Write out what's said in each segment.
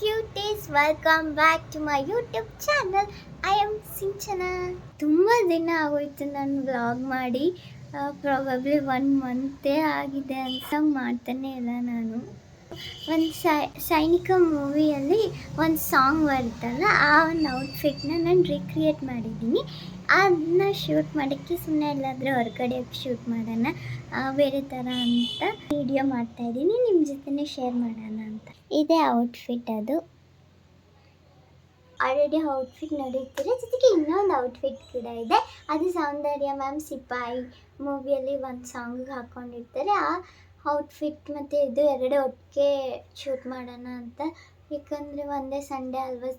cuties, welcome back to my YouTube channel. I am Sinchana. ತುಂಬ ದಿನ ಆಗೋಯ್ತು ನಾನು ವ್ಲಾಗ್ ಮಾಡಿ. ಪ್ರಾಬಬ್ಲಿ 1 ಮಂತೇ ಆಗಿದೆ ಅಂತ ಮಾಡ್ತಾನೆ ಇಲ್ಲ ನಾನು. ಒಂದು ಸೈನಿಕ ಮೂವಿಯಲ್ಲಿ ಒಂದು ಸಾಂಗ್ ಬರುತ್ತಲ್ಲ, ಆ ಒಂದು ಔಟ್ಫಿಟ್ನ ನಾನು ರೀಕ್ರಿಯೇಟ್ ಮಾಡಿದ್ದೀನಿ. ಅದನ್ನ ಶೂಟ್ ಮಾಡೋಕ್ಕೆ ಸುಮ್ಮನೆ ಎಲ್ಲಾದರೂ ಹೊರಗಡೆ ಶೂಟ್ ಮಾಡೋಣ ಬೇರೆ ಥರ ಅಂತ ವಿಡಿಯೋ ಮಾಡ್ತಾಯಿದ್ದೀನಿ, ನಿಮ್ಮ ಜೊತೆನೇ ಶೇರ್ ಮಾಡೋಣ ಅಂತ. ಇದೇ ಔಟ್ಫಿಟ್. ಅದು ಆಲ್ರೆಡಿ ಔಟ್ಫಿಟ್ ನೋಡಿರ್ತೀರ. ಜೊತೆಗೆ ಇನ್ನೊಂದು ಔಟ್ಫಿಟ್ ಕೂಡ ಇದೆ. ಅದು ಸೌಂದರ್ಯ ಮ್ಯಾಮ್ ಸಿಪಾಯಿ ಮೂವಿಯಲ್ಲಿ ಒಂದು ಸಾಂಗಿಗೆ ಹಾಕ್ಕೊಂಡಿರ್ತಾರೆ. ಆ ಔಟ್ಫಿಟ್ ಮತ್ತು ಇದು ಎರಡು ಒಟ್ಟಿಗೆ ಶೂಟ್ ಮಾಡೋಣ ಅಂತ. ಯಾಕಂದರೆ ಒಂದೇ ಸಂಡೇ ಅಲ್ವಾ,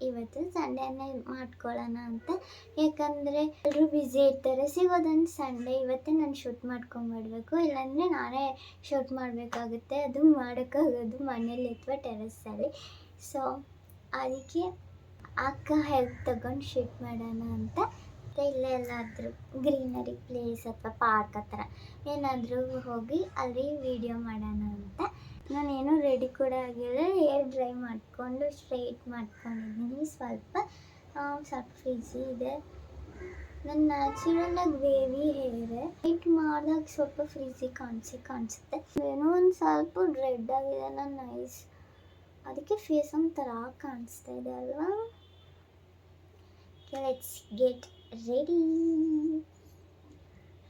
ಇವತ್ತು ಸಂಡೇನೇ ಮಾಡ್ಕೊಳ್ಳೋಣ ಅಂತ. ಯಾಕಂದರೆ ಎಲ್ಲರೂ ಬ್ಯುಸಿ ಇರ್ತಾರೆ, ಸಿಗೋದೊಂದು ಸಂಡೇ. ಇವತ್ತೇ ನಾನು ಶೂಟ್ ಮಾಡ್ಕೊಂಬಿಡ್ಬೇಕು, ಇಲ್ಲಾಂದರೆ ನಾನೇ ಶೂಟ್ ಮಾಡಬೇಕಾಗುತ್ತೆ. ಅದು ಮಾಡೋಕ್ಕಾಗೋದು ಮನೇಲಿ ಅಥವಾ ಟೆರೆಸ್ಸಲ್ಲಿ. ಸೊ ಅದಕ್ಕೆ ಅಕ್ಕ ಹೆಲ್ಪ್ ತಗೊಂಡು ಶೂಟ್ ಮಾಡೋಣ ಅಂತ. ಇಲ್ಲೇ ಎಲ್ಲಾದರೂ ಗ್ರೀನರಿ ಪ್ಲೇಸ್ ಅಥವಾ ಪಾರ್ಕ್ ಆ ಥರ ಏನಾದರೂ ಹೋಗಿ ಅಲ್ಲಿ ವಿಡಿಯೋ ಮಾಡೋಣ ಅಂತ. ನಾನೇನು ರೆಡಿ ಕೂಡ ಆಗಿಲ್ಲ. ಹೇರ್ ಡ್ರೈ ಮಾಡಿಕೊಂಡು ಸ್ಟ್ರೈಟ್ ಮಾಡ್ಕೊಂಡಿದ್ದೀನಿ. ಸ್ವಲ್ಪ ಫ್ರೀಜಿ ಇದೆ. ನನ್ನ ನ್ಯಾಚುರಲಾಗಿ ವೇವಿ ಹೇರೆ ಸ್ಟ್ರೈಟ್ ಮಾಡಿದಾಗ ಸ್ವಲ್ಪ ಫ್ರೀಜಿ ಕಾಣಿಸುತ್ತೆ. ಏನೋ ಒಂದು ಸ್ವಲ್ಪ ರೆಡ್ ಆಗಿದೆ ನನ್ನ ಐಸ್, ಅದಕ್ಕೆ ಫೇಸ್ ಒಂಥರ ಕಾಣಿಸ್ತಾ ಇದೆ ಅಲ್ವಾ. Let's get ready.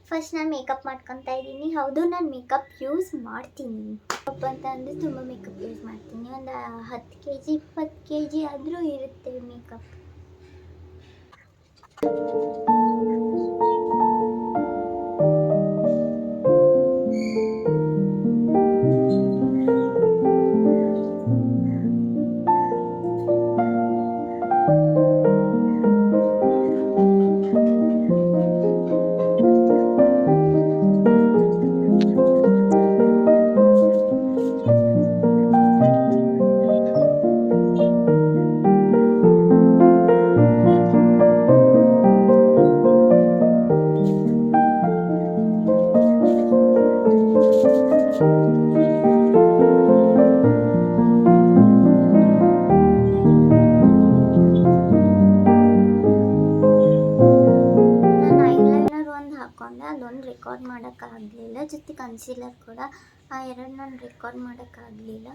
ಫಸ್ಟ್ ನಾನು ಮೇಕಪ್ ಮಾಡ್ಕೊತಾ ಇದ್ದೀನಿ. ಹೌದು, ನಾನು ಮೇಕಪ್ ಯೂಸ್ ಮಾಡ್ತೀನಿ. ಮೇಕಪ್ ಅಂತ ಅಂದರೆ ತುಂಬ ಮೇಕಪ್ ಯೂಸ್ ಮಾಡ್ತೀನಿ. ಒಂದು 10 kg 20 kg ಆದರೂ ಇರುತ್ತೆ ಮೇಕಪ್. ಅದೊಂದು ರೆಕಾರ್ಡ್ ಮಾಡೋಕ್ಕಾಗಲಿಲ್ಲ. ಜೊತೆ ಕನ್ಸೀಲರ್ ಕೂಡ, ಆ ಎರಡು ನಾನು ರೆಕಾರ್ಡ್ ಮಾಡೋಕ್ಕಾಗಲಿಲ್ಲ.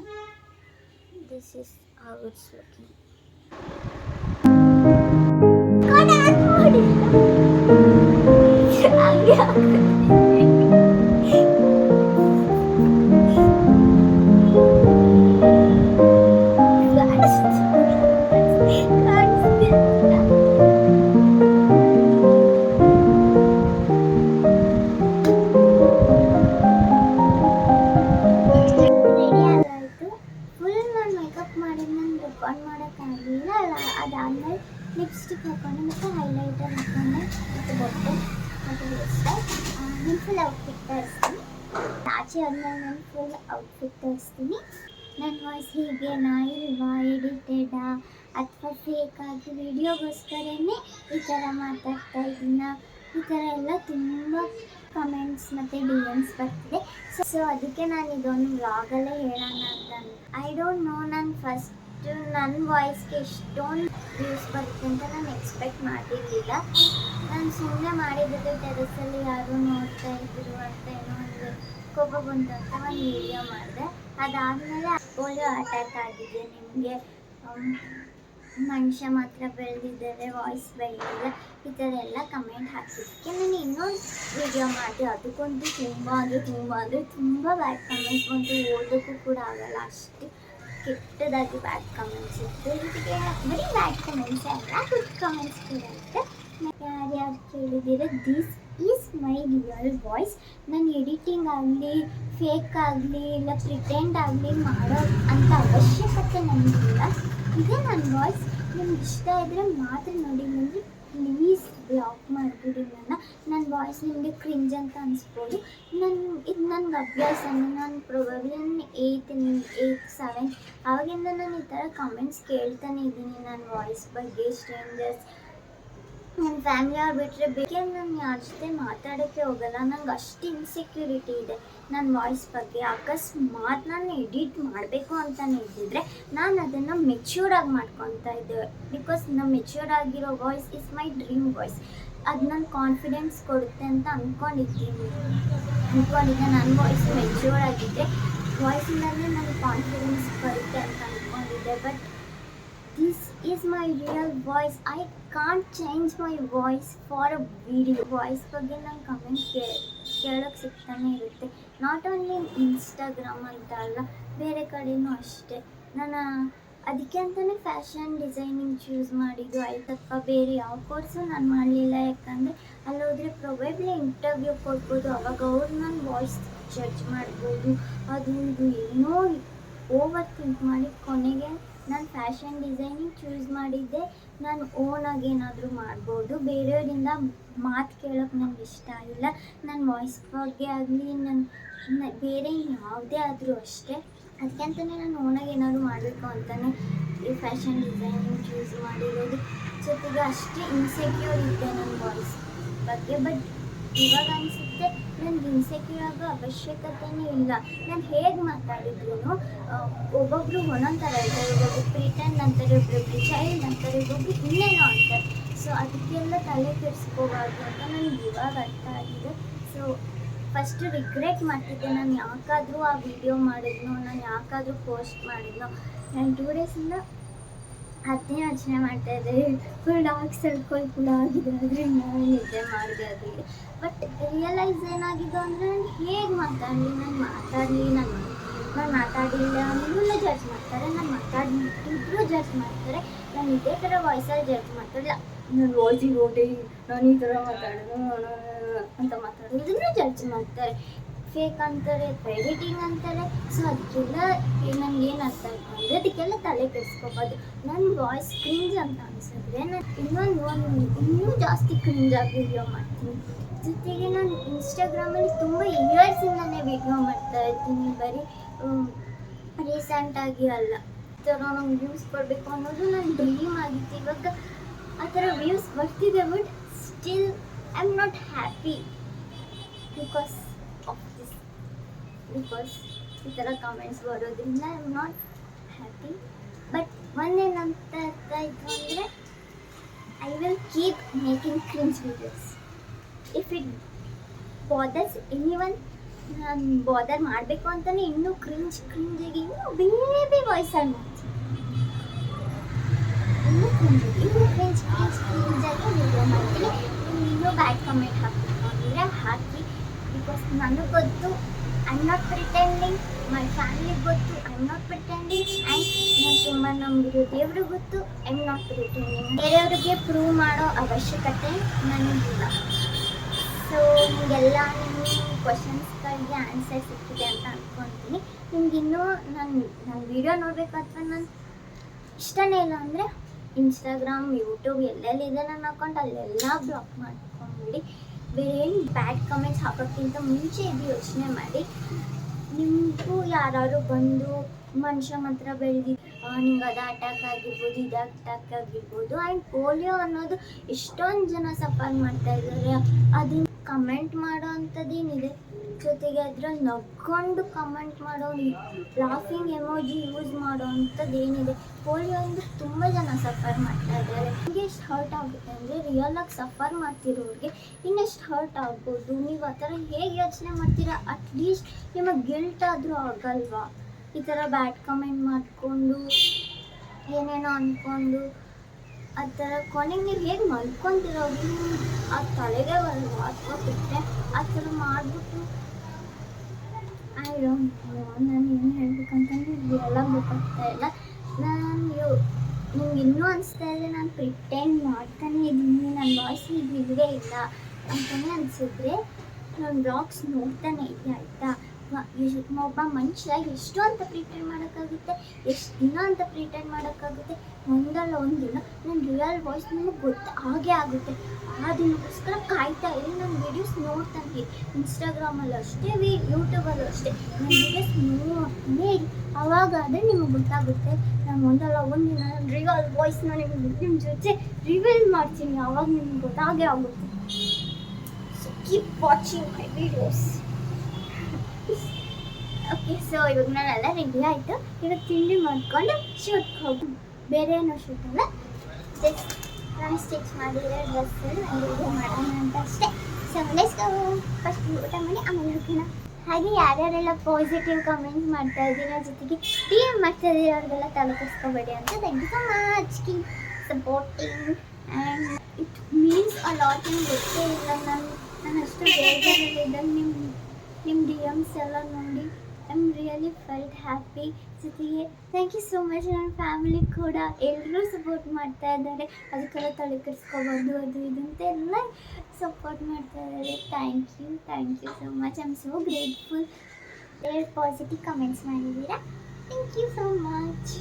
This is how it's looking. ಅದಾದಮೇಲೆ ಲಿಪ್ಸ್ಟಿಕ್ ಹಾಕ್ಕೊಂಡೆ ಮತ್ತು ಹೈಲೈಟರ್ ಹಾಕ್ಕೊಂಡೆ ಮತ್ತು ಬೊಟ್ಟೆ ಮತ್ತು ನಾನು ಫುಲ್ ಔಟ್ಫಿಟ್ ತರಿಸ್ತೀನಿ. ಆಚೆ ಆದಮೇಲೆ ನಾನು ಫುಲ್ ಔಟ್ಫಿಟ್ ತರಿಸ್ತೀನಿ. ನನ್ನ ವಾಯ್ಸ್ ಹೀಗೇನಾ ಇಲ್ವಾ, ಎಡಿಟೆಡಾ ಅಥವಾ ಫೇಕಾಗಿ ವಿಡಿಯೋಗೋಸ್ಕರನೇ ಈ ಥರ ಮಾತಾಡ್ತಾ ಇದ್ದೀನ, ಈ ಥರ ಎಲ್ಲ ತುಂಬ ಕಮೆಂಟ್ಸ್ ಮತ್ತು DMs ಬರ್ತಿದೆ. ಸೊ ಅದಕ್ಕೆ ನಾನು ಇದೊಂದು ವ್ಲಾಗಲ್ಲೇ ಹೇಳೋಣ ಅಂತ. ಐ ಡೋಂಟ್ ನೋ, ನಾನು ಫಸ್ಟ್ ನನ್ನ ವಾಯ್ಸ್ಗೆ ಎಷ್ಟೊಂದು ವ್ಯೂಸ್ ಬರುತ್ತೆ ಅಂತ ನಾನು ಎಕ್ಸ್ಪೆಕ್ಟ್ ಮಾಡಿರಲಿಲ್ಲ. ನಾನು ಸುಮ್ಮನೆ ಮಾಡಿದ್ದು ಟೆರೆಸಲ್ಲಿ ಯಾರು ನೋಡ್ತಾ ಇದ್ರು ಅಂತ ಏನೋ ಒಂದು ಕೋಪ ಬಂತು ಅಂತ ಒಂದು ವಿಡಿಯೋ ಮಾಡಿದೆ. ಅದಾದಮೇಲೆ ಪೋಲಿಯೋ ಅಟ್ಯಾಕ್ ಆಗಿದೆ, ನಿಮಗೆ ಮನುಷ್ಯ ಮಾತ್ರ ಬೆಳೆದಿದ್ದಾರೆ, ವಾಯ್ಸ್ ಬೆಳೆದಿಲ್ಲ, ಈ ಥರ ಎಲ್ಲ ಕಮೆಂಟ್ ಹಾಕಿದ್ದಕ್ಕೆ ನಾನು ಇನ್ನೊಂದು ವಿಡಿಯೋ ಮಾಡಿದೆ. ಅದಕ್ಕಂತೂ ತುಂಬ ಬ್ಯಾಡ್ ಕಮೆಂಟ್ಸ್ ಬಂತು. ಓದೋಕ್ಕೂ ಕೂಡ ಆಗಲ್ಲ, ಅಷ್ಟು ಕೆಟ್ಟದಾಗಿ ಬ್ಯಾಡ್ ಕಮೆಂಟ್ಸ್ ಇತ್ತು. ಜೊತೆಗೆ ಬರೀ ಬ್ಯಾಡ್ ಕಮೆಂಟ್ಸ್ ಅಲ್ಲ, ಗುಡ್ ಕಮೆಂಟ್ಸ್ ಕೂಡ ಇರುತ್ತೆ. ಯಾರ್ಯಾರು ಕೇಳಿದ್ದೀರ, this is my real voice. ನಾನು ಎಡಿಟಿಂಗ್ ಆಗಲಿ, ಫೇಕ್ ಆಗಲಿ, ಇಲ್ಲ ಪ್ರಿಟೆಂಡ್ ಆಗಲಿ ಮಾಡೋ ಅಂಥ ಅವಶ್ಯಕತೆ ನನಗಿಲ್ಲ. ಇದೇ ನನ್ನ ವಾಯ್ಸ್. ನಿಮ್ಗೆ ಇಷ್ಟ ಇದ್ದರೆ ಮಾತ್ರ ನೋಡಿ. ನನಗೆ ಪ್ಲೀಸ್ ಬ್ಲಾಕ್ ಮಾಡಿಬಿಡಿ ನನ್ನ ವಾಯ್ಸ್. ನಿಮಗೆ ಕ್ರಿಂಜ್ ಅಂತ ಅನಿಸ್ಬೋದು. ಇದು ನನಗೆ ಅಭ್ಯಾಸ. ನಾನು ಪ್ರೊಬಬ್ಲಿ 8th 7 ಆವಾಗಿಂದ ನಾನು ಈ ಥರ ಕಮೆಂಟ್ಸ್ ಕೇಳ್ತಾನೆ ಇದ್ದೀನಿ ನನ್ನ ವಾಯ್ಸ್ ಬಗ್ಗೆ. ಸ್ಟ್ರೇಂಜರ್ಸ್ ನನ್ನ ಫ್ಯಾಮಿಲಿ ಅವ್ರು ಬಿಟ್ಟರೆ ಬೇರೆ ನಾನು ಯಾರ ಜೊತೆ ಮಾತಾಡೋಕ್ಕೆ ಹೋಗಲ್ಲ. ನಂಗೆ ಅಷ್ಟು ಇನ್ಸೆಕ್ಯೂರಿಟಿ ಇದೆ ನನ್ನ ವಾಯ್ಸ್ ಬಗ್ಗೆ. ಅಕಸ್ಮಾತ್ ನಾನು ಎಡಿಟ್ ಮಾಡಬೇಕು ಅಂತಲೇ ಇದ್ದಿದ್ರೆ ನಾನು ಅದನ್ನು ಮೆಚ್ಯೂರಾಗಿ ಮಾಡ್ಕೊತಾ ಇದ್ದೆ. ಬಿಕಾಸ್ ನಮ್ಮ ಮೆಚ್ಯೂರ್ ಆಗಿರೋ voice is my dream voice. ಅದು ನನ್ನ ಕಾನ್ಫಿಡೆನ್ಸ್ ಕೊಡುತ್ತೆ ಅಂತ ಅಂದ್ಕೊಂಡಿದ್ದೆ. ನನ್ನ ವಾಯ್ಸ್ ಮೆಚ್ಯೂರ್ ಆಗಿದ್ದರೆ ವಾಯ್ಸಿಂದಲೇ ನನಗೆ ಕಾನ್ಫಿಡೆನ್ಸ್ ಬರುತ್ತೆ ಅಂತ ಅಂದ್ಕೊಂಡಿದ್ದೆ. But this is my real voice. I can't change my voice for a video. Voice ಬಗ್ಗೆ ನಾನು ಕಮೆಂಟ್ ಕೇಳೋಕ್ಕೆ ಸಿಗ್ತಾನೆ ಇರುತ್ತೆ. ನಾಟ್ ಓನ್ಲಿ ಇನ್ಸ್ಟಾಗ್ರಾಮ್ ಅಂತ ಅಲ್ಲ, ಬೇರೆ ಕಡೆಯೂ ಅಷ್ಟೇ. ನಾನು ಅದಕ್ಕೆ ಅಂತಲೇ ಫ್ಯಾಷನ್ ಡಿಸೈನಿಂಗ್ ಚೂಸ್ ಮಾಡಿದ್ದು ಆಯ್ತಪ್ಪ. ಬೇರೆ ಯಾವ ಕೋರ್ಸು ನಾನು ಮಾಡಲಿಲ್ಲ. ಯಾಕಂದರೆ ಅಲ್ಲೋದ್ರೆ ಪ್ರೊಬೆಬ್ಲಿ ಇಂಟರ್ವ್ಯೂ ಕೊಡ್ಬೋದು. ಅವಾಗ ಅವ್ರು ನನ್ನ ವಾಯ್ಸ್ ಜಡ್ಜ್ ಮಾಡ್ಬೋದು. ಅದು ಇದು ಏನೋ ಓವರ್ ಥಿಂಕ್ ಮಾಡಿ ಕೊನೆಗೆ ನಾನು ಫ್ಯಾಷನ್ ಡಿಸೈನಿಂಗ್ ಚೂಸ್ ಮಾಡಿದ್ದೆ. ನಾನು ಓನಾಗಿ ಏನಾದರೂ ಮಾಡ್ಬೋದು. ಬೇರೆಯವರಿಂದ ಮಾತು ಕೇಳೋಕ್ಕೆ ನನಗೆ ಇಷ್ಟ ಇಲ್ಲ. ನನ್ನ ವಾಯ್ಸ್ ಬಗ್ಗೆ ಆಗಲಿ, ನನ್ನ ಬೇರೆ ಯಾವುದೇ ಆದರೂ ಅಷ್ಟೇ. ಅದಕ್ಕಂತಲೇ ನಾನು ಓನಾಗಿ ಏನಾದರೂ ಮಾಡಬೇಕು ಅಂತಲೇ ಈ ಫ್ಯಾಷನ್ ಡಿಸೈನಿಂಗ್ ಚೂಸ್ ಮಾಡಿರೋದು. ಜೊತೆಗೆ ಅಷ್ಟೇ ಇನ್ಸೆಕ್ಯೂರ್ ಇದ್ದೆ ನನ್ನ ವಾಯ್ಸ್ ಬಗ್ಗೆ. ಬಟ್ ಇವಾಗ ಅನಿಸುತ್ತೆ ನನಗೆ ಇನ್ಸೆಕ್ಯೂರ್ ಆಗೋ ಅವಶ್ಯಕತೆಯೇ ಇಲ್ಲ. ನಾನು ಹೇಗೆ ಮಾತಾಡಿದ್ರು ಒಬ್ಬೊಬ್ಬರು ಒಂದೊಂದು ಥರ ಇರ್ತಾರೆ. ಒಬ್ಬೊಬ್ಬರು ಪ್ರಿಟೆಂಡ್ ಅಂತಾರೆ, ಒಬ್ಬೊಬ್ಬರು ಚೈಲ್ಡ್ ಅಂತಾರೆ, ಒಬ್ಬೊಬ್ಬರು ಇನ್ನೇನೋ ಅಂತಾರೆ. ಸೊ ಅದಕ್ಕೆಲ್ಲ ತಲೆ ಕೆಡಿಸ್ಕೋಬಾರ್ದು ಅಂತ ನನಗೆ ಇವಾಗ ಅರ್ಥ ಆಗಿದೆ. ಸೊ ಫಸ್ಟು ರಿಗ್ರೆಟ್ ಮಾಡ್ತಿದ್ದೆ, ನಾನು ಯಾಕಾದರೂ ಆ ವಿಡಿಯೋ ಮಾಡಿದ್ನೋ, ನಾನು ಯಾಕಾದರೂ ಪೋಸ್ಟ್ ಮಾಡಿದ್ನೋ. ನಾನು 2 ಡೇಸಿಂದ ಅದನ್ನೇ ಯೋಚನೆ ಮಾಡ್ತಾಯಿದ್ದೆ. ಫುಲ್ ಡಾರ್ಕ್ ಸರ್ಕಲ್ ಕೂಡ ಆಗಿದೆ, ಅದರಿಂದ ನಿದ್ದೆ ಮಾಡಿದೆ ಅದಕ್ಕೆ. ಬಟ್ ರಿಯಲೈಸ್ ಏನಾಗಿದೆ ಅಂದರೆ ನಾನು ಹೇಗೆ ಮಾತಾಡಲಿ, ನಾನು ಮಾತಾಡಿಲ್ಲ ಅಂದ್ರೂ ಜಡ್ಜ್ ಮಾಡ್ತಾರೆ, ನಾನು ಮಾತಾಡಿದ್ರು ಜಡ್ಜ್ ಮಾಡ್ತಾರೆ, ನಾನು ಇದೇ ಥರ ವಾಯ್ಸಲ್ಲಿ ಜಡ್ಜ್ ಮಾಡ್ತಾಯಿಲ್ಲ. ನನ್ನ ವಾಯ್ಸಿಗೆ ಹೋದೆ, ನಾನು ಈ ಥರ ಮಾತಾಡೋದು ಅಂತ ಮಾತಾಡೋದನ್ನು ಜಡ್ಜ್ ಮಾಡ್ತಾರೆ. ಫೇಕ್ ಅಂತಾರೆ, ಎಡಿಟಿಂಗ್ ಅಂತಾರೆ. ಸೊ ಅದಕ್ಕೆಲ್ಲ ನನಗೇನು ಅರ್ಥ ಆಯ್ತು ಅಂದರೆ ಅದಕ್ಕೆಲ್ಲ ತಲೆ ಕೆಡಿಸ್ಕೋಬೋದು. ನನ್ನ ವಾಯ್ಸ್ ಕ್ರಿಂಜ್ ಅಂತ ಅನಿಸಿದ್ರೆ ನಾನು ಇನ್ನೂ ಜಾಸ್ತಿ ಕ್ರಿಂಜಾಗಿ ವಿಡಿಯೋ ಮಾಡ್ತೀನಿ. ಜೊತೆಗೆ ನಾನು ಇನ್ಸ್ಟಾಗ್ರಾಮಲ್ಲಿ ತುಂಬ ಇಯರ್ಸಿಂದನೇ ವಿಡಿಯೋ ಮಾಡ್ತಾ ಇರ್ತೀನಿ, ಬರೀ ರೀಸೆಂಟಾಗಿ ಅಲ್ಲ. ಈ ಥರ ನಂಗೆ ವ್ಯೂಸ್ ಕೊಡಬೇಕು ಅನ್ನೋದು ನನ್ನ ಡ್ರೀಮ್ ಆಗಿತ್ತು. ಇವಾಗ ಆ ಥರ ವ್ಯೂಸ್ ಬರ್ತಿದೆ. But still I am not happy because ಈ ಥರ ಕಾಮೆಂಟ್ಸ್ ಬರೋದ್ರಿಂದ I am not happy. But ಒಂದೇನಂತ ಅರ್ಥ ಆಯಿತು ಅಂದರೆ I will keep making cringe videos. If it bothers anyone, ನಾನು ಬಾದರ್ ಮಾಡಬೇಕು ಅಂತಲೇ ಇನ್ನೂ ಕ್ರಿಂಜಿಗೆ ಇನ್ನೂ ಬೇರೆ ವಾಯ್ಸಲ್ಲಿ ಮಾಡ್ತೀನಿ. ಇನ್ನೂ ಕ್ರಿಂಜಾಗಿ ವಿಡಿಯೋ ಮಾಡ್ತೀನಿ. ಇನ್ನೂ ಬ್ಯಾಡ್ ಕಮೆಂಟ್ ಹಾಕಬೇಕು ಅಂದರೆ ಹಾಕಿ. ಬಿಕಾಸ್ ನನಗೆ ಗೊತ್ತು ಐ ಆಮ್ ನಾಟ್ ಪ್ರಿಟೆಂಡಿಂಗ್, ಮೈ ಫ್ಯಾಮಿಲಿಗೆ ಗೊತ್ತು I am not pretending, and ನಾನು ತುಂಬ ನಂಬಿರೋ ದೇವ್ರಿಗೆ ಗೊತ್ತು ಐ ಆಮ್ ನಾಟ್ ಪ್ರಿಟೆಂಡಿಂಗ್. ಬೇರೆಯವ್ರಿಗೆ ಪ್ರೂವ್ ಮಾಡೋ ಅವಶ್ಯಕತೆ ನನಗಿಲ್ಲ. ಸೊ ನಿಮಗೆಲ್ಲ ನಿಮ್ಮ ಕ್ವಶನ್ಸ್ಗಳಿಗೆ ಆನ್ಸರ್ ಸಿಕ್ಕಿದೆ ಅಂತ ಅಂದ್ಕೊತೀನಿ. ನಿಮಗಿನ್ನೂ ನನ್ನ ವೀಡಿಯೋ ನೋಡಬೇಕು ಅಥವಾ ನಾನು ಇಷ್ಟನೇ ಇಲ್ಲ ಅಂದರೆ ಇನ್ಸ್ಟಾಗ್ರಾಮ್, ಯೂಟ್ಯೂಬ್ ಎಲ್ಲೆಲ್ಲಿದೆ ನನ್ನ ಅಕೌಂಟ್, ಅಲ್ಲೆಲ್ಲ ಬ್ಲಾಕ್ ಮಾಡ್ಕೊಂಡ್ಬಿಡಿ. ಬೇರೆ ಏನು ಬ್ಯಾಡ್ ಕಮೆಂಟ್ಸ್ ಹಾಕೋಕ್ಕಿಂತ ಮುಂಚೆ ಇದು ಯೋಚನೆ ಮಾಡಿ. ನಿಮಗೂ ಯಾರು ಬಂದು ಮನುಷ್ಯ ಮಾತ್ರ ಬೆಳೆದಿ ನಿಂಗೆ ಅದು ಅಟ್ಯಾಕ್ ಆಗಿರ್ಬೋದು, ಇದು ಅಟ್ಯಾಕ್ ಆಗಿರ್ಬೋದು. ಆ್ಯಂಡ್ ಪೋಲಿಯೋ ಅನ್ನೋದು ಎಷ್ಟೊಂದು ಜನ ಸಫರ್ ಮಾಡ್ತಾ ಇದ್ದಾರೆ. ಅದನ್ನು ಕಮೆಂಟ್ ಮಾಡೋ ಅಂಥದ್ದೇನಿದೆ. ಜೊತೆಗೆ ಅದ್ರಲ್ಲಿ ನಗ್ಕೊಂಡು ಕಮೆಂಟ್ ಮಾಡೋ, ಲಾಫಿಂಗ್ ಎಮೋಜಿ ಯೂಸ್ ಮಾಡೋ ಅಂಥದ್ದೇನಿದೆ. ಪೋಲಿಯೋ ಅಂದರೆ ತುಂಬ ಜನ ಸಫರ್ ಮಾಡ್ತಾ ಇದ್ದಾರೆ. ನಿಮಗೆ ಎಷ್ಟು ಹರ್ಟ್ ಆಗುತ್ತೆ ಅಂದರೆ ರಿಯಲಾಗಿ ಸಫರ್ ಮಾಡ್ತಿರೋರಿಗೆ ಇನ್ನೆಷ್ಟು ಹರ್ಟ್ ಆಗ್ಬೋದು. ನೀವು ಆ ಥರ ಹೇಗೆ ಯೋಚನೆ ಮಾಡ್ತೀರಾ? ಅಟ್ಲೀಸ್ಟ್ ನಿಮಗೆ ಗಿಲ್ಟ್ ಆದರೂ ಆಗಲ್ವಾ? ಈ ಥರ ಬ್ಯಾಡ್ ಕಮೆಂಟ್ ಮಾಡಿಕೊಂಡು ಏನೇನೋ ಅಂದ್ಕೊಂಡು ಆ ಥರ ಕೊನೆಗೆ ನೀವು ಹೇಗೆ ಮಲ್ಕೊತಿರೋದು ಆ ತಲೆಗೆ ಬರಲ್ವ? ಅಥವಾ ಬಿಟ್ಟರೆ ಆ ಥರ ಮಾಡಿಬಿಟ್ಟು ನಾನು ಏನು ಹೇಳ್ಬೇಕಂತಂದ್ರೆ ಇದೆಲ್ಲ ಗೊತ್ತಾಗ್ತಾ ಇಲ್ಲ. ನಿಮ್ಗೆ ಇನ್ನೂ ಅನಿಸ್ತಾ ಇದೆ ನಾನು ಪ್ರಿಟೆಂಡ್ ಮಾಡ್ತಾನೆ ಇದ್ದೀನಿ, ನನ್ನ ವಾಯ್ಸ್ ಇಲ್ಲವೇ ಇಲ್ಲ ಅಂತಲೇ ಅನಿಸಿದ್ರೆ ನಾನು ಬ್ಲಾಗ್ಸ್ ನೋಡ್ತಾನೆ ಇದ್ದೆ ಆಯಿತಾ. ಒಬ್ಬ ಮನುಷ್ಯ ಎಷ್ಟು ಅಂತ ಪ್ರಿಟೆಂಡ್ ಮಾಡೋಕ್ಕಾಗುತ್ತೆ? ಎಷ್ಟು ದಿನ ಅಂತ ಪ್ರಿಟೆಂಡ್ ಮಾಡೋಕ್ಕಾಗುತ್ತೆ? ಒಂದಲ್ಲ ಒಂದು ದಿನ ನನ್ನ ರಿಯಲ್ ವಾಯ್ಸ್ ನನಗೆ ಹಾಗೇ ಆಗುತ್ತೆ. ಆ ದಿನಕ್ಕೋಸ್ಕರ ಕಾಯ್ತಾ ಇರಿ. ನನ್ನ ವೀಡಿಯೋಸ್ ನೋಡ್ತಾನೆ ಇನ್ಸ್ಟಾಗ್ರಾಮಲ್ಲೂ ಅಷ್ಟೇ, ಯೂಟ್ಯೂಬಲ್ಲೂ ಅಷ್ಟೇ ನನ್ನ ವೀಡಿಯೋಸ್ ನೋಡ್ತಾನೆ ಇರಿ. ಆವಾಗಾದರೆ ನಿಮಗೆ ಗೊತ್ತಾಗುತ್ತೆ. ನಾನು ಒಂದಲ್ಲ ಒಂದು ದಿನ ನನ್ನ ರಿಯಲ್ ವಾಯ್ಸ್ನ ನಿಮ್ಮ ಜೊತೆ ರಿವೀಲ್ ಮಾಡ್ತೀನಿ. ಆವಾಗ ನಿಮ್ಗೆ ಗೊತ್ತಾಗೇ ಆಗುತ್ತೆ. So keep watching my videos. Okay, so ಇವಾಗ ನಾನೆಲ್ಲ ರೆಡಿ ಆಯಿತು. ಇವಾಗ ತಿಂಡಿ ಮಾಡ್ಕೊಂಡು ಶೂಟ್ಗೆ ಹೋಗಿ. ಬೇರೆ ಏನೋ ಶೂಟ್ ಅಲ್ಲ, ಜಸ್ಟ್ ನಾನು ಸ್ಟಿಚ್ ಮಾಡಿರೋ ಡ್ರೆಸ್ಸಲ್ಲಿ ನಾನು ರೆಡಿ ಮಾಡೋಣ ಅಂತ ಅಷ್ಟೇ. So let's go. ಫಸ್ಟ್ ಊಟ ಮಾಡಿ ಆಮೇಲೆ ಹೋಗೋಣ. ಹಾಗೆ ಯಾರ್ಯಾರೆಲ್ಲ ಪಾಸಿಟಿವ್ ಕಮೆಂಟ್ಸ್ ಮಾಡ್ತಾ ಇದ್ದೀರಾ, ಜೊತೆಗೆ DM ಮಾಡ್ತಾ ಇದ್ದೀರಾ, ಅವ್ರಿಗೆಲ್ಲ ತಲೆ ಕೆಡಿಸ್ಕೋಬೇಡಿ ಅಂತ. Thank you so much keep supporting and it means a lot. ನಿಮ್ಗೆ ಗೊತ್ತೇ ಇಲ್ಲ, ನಾನು ಅಷ್ಟು ಬೇಜಾರಲ್ಲಿದ್ದಾಗ ನಿಮ್ಮ DMs ಎಲ್ಲ ನೋಡಿ I am really felt happy. ಜೊತೆಗೆ ಥ್ಯಾಂಕ್ ಯು ಸೋ ಮಚ್. ನನ್ನ ಫ್ಯಾಮಿಲಿ ಕೂಡ ಎಲ್ಲರೂ ಸಪೋರ್ಟ್ ಮಾಡ್ತಾ ಇದ್ದಾರೆ. ಅದಕ್ಕೆಲ್ಲ ತಲೆ ಕೆಡಿಸ್ಕೋಬಾರ್ದು, ಅದು ಇದು ಅಂತ ಎಲ್ಲ ಸಪೋರ್ಟ್ ಮಾಡ್ತಾ ಇದ್ದಾರೆ. Thank you so much. I am so grateful. Positive comments ಮಾಡಿದ್ದೀರಾ. Thank you so much.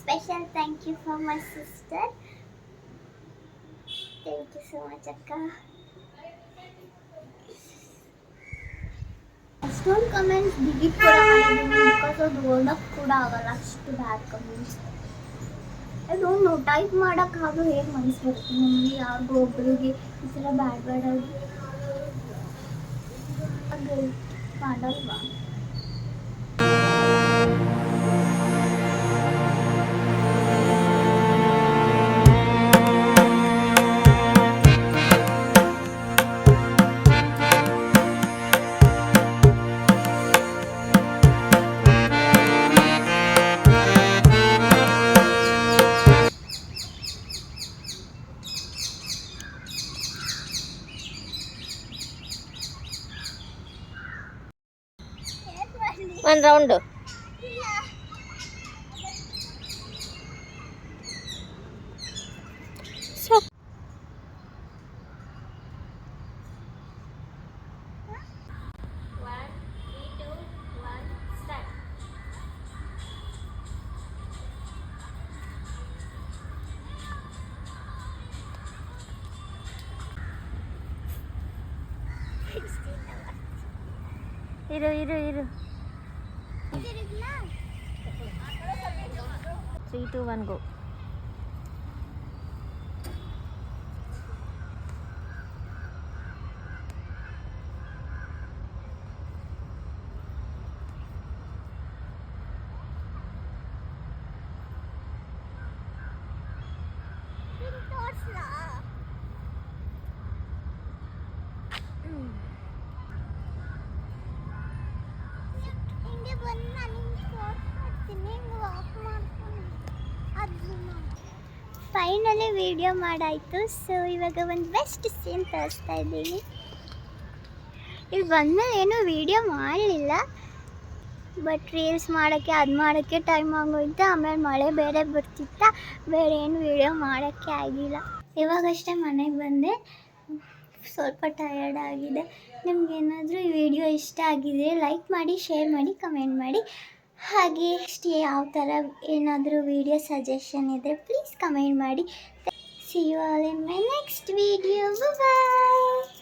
Special thank you for my sister. Thank you so much ಅಕ್ಕ. ಅಷ್ಟೊಂದು ಕಮೆಂಟ್ಸ್ ಡಿಲೀಟ್ ಕೂಡ ಮಾಡಿದ್ದೀನಿ, ಬಿಕಾಸ್ ಅದು ಓದೋಕ್ಕೆ ಕೂಡ ಆಗಲ್ಲ, ಅಷ್ಟು bad comments. I don't know, type ಮಾಡೋಕ್ಕಾಗೋ ಹೇಗೆ ಮನಸ್ಸು ಬರುತ್ತೆ ನಮಗೆ ಯಾರಿಗೂ ಒಬ್ಬರಿಗೆ ಈ ಥರ ಬ್ಯಾಡ್ ಆಗಿ ಮಾಡಲ್ವಾ? ಒಂದು ರೌಂಡು. ಇರು 3, 2, 1 go. ಫೈನಲಿ ವಿಡಿಯೋ ಮಾಡಾಯಿತು. ಸೊ ಇವಾಗ ಒಂದು ಬೆಸ್ಟ್ ಸೀನ್ ತೋರಿಸ್ತಾ ಇದ್ದೀನಿ. ಇಲ್ಲಿ ಬಂದಮೇಲೆ ಏನೂ ವಿಡಿಯೋ ಮಾಡಲಿಲ್ಲ, ಬಟ್ ರೀಲ್ಸ್ ಮಾಡೋಕ್ಕೆ ಅದು ಮಾಡೋಕ್ಕೆ ಟೈಮ್ ಆಗೋಯ್ತು. ಆಮೇಲೆ ಮಳೆ ಬೇರೆ ಬರ್ತಿತ್ತ, ಬೇರೆ ಏನು ವಿಡಿಯೋ ಮಾಡೋಕ್ಕೆ ಆಗಿಲ್ಲ. ಇವಾಗಷ್ಟೇ ಮನೆಗೆ ಬಂದೆ, ಸ್ವಲ್ಪ ಟಯರ್ಡ್ ಆಗಿದೆ. ನಿಮ್ಗೇನಾದರೂ ಈ ವಿಡಿಯೋ ಇಷ್ಟ ಆಗಿದ್ರೆ ಲೈಕ್ ಮಾಡಿ, ಶೇರ್ ಮಾಡಿ, ಕಮೆಂಟ್ ಮಾಡಿ. ಹಾಗೆ ಇಷ್ಟು ಯಾವ ಥರ ಏನಾದರೂ ವಿಡಿಯೋ ಸಜೆಷನ್ ಇದ್ದರೆ ಪ್ಲೀಸ್ ಕಮೆಂಟ್ ಮಾಡಿ. See you all in my next video. Bye.